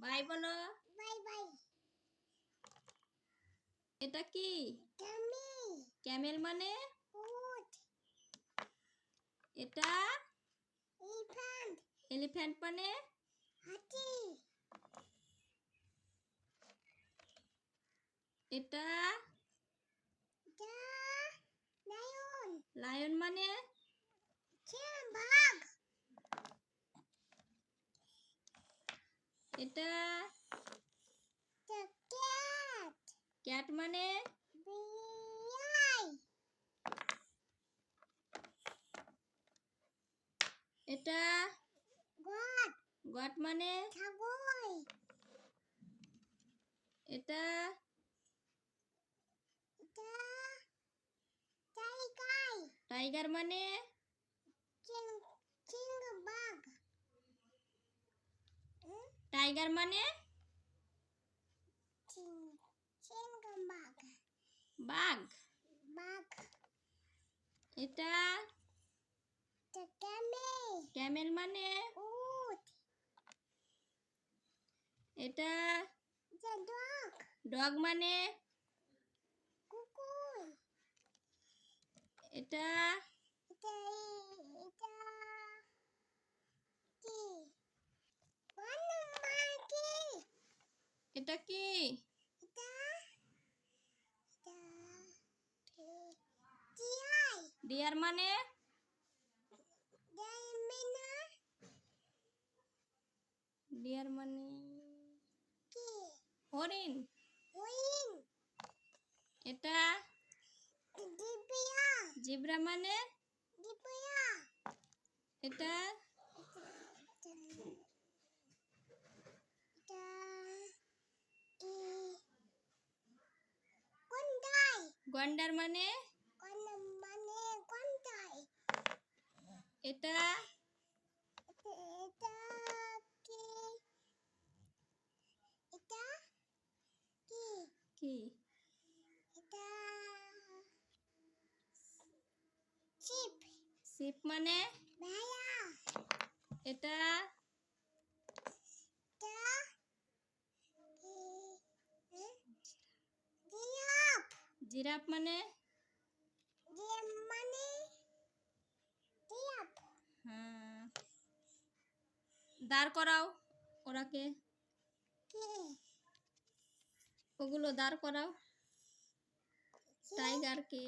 By বলো। Bye bye. এটা কি? ক্যামেল। ক্যামেল মানে? উট। এটা? এলিফ্যান্ট। এলিফ্যান্ট মানে? হাতি। এটা? এটা লায়ন। লায়ন মানে? বাঘ। এটা? ক্যাট। ক্যাট মানে? বিড়াল। এটা? গট। গট মানে? ছাগল। এটা? এটা টাইগার। টাইগার মানে? বাঘ। টাইগার মানে? বাঘ। বাঘ। বাঘ। এটা? ক্যামেল। ক্যামেল মানে? উট। এটা? ডগ। ডগ মানে? কুকুর। এটা? এটা কি? কি? এটা কি? এটা টিয়াই। ডিয়ার মানে? ডিয়ার মানে? কি? হরিণ। হরিণ। এটা? দিব্যা। জিব্রা মানে? দিব্যা। এটা? গন্ডার মানে? এটা? কি? শিপ মানে? এটা? জিরাফ মানে? হ্যাঁ, দাঁড় করাও ওরাকে, ওগুলো দাঁড় করাও টাইগারকে।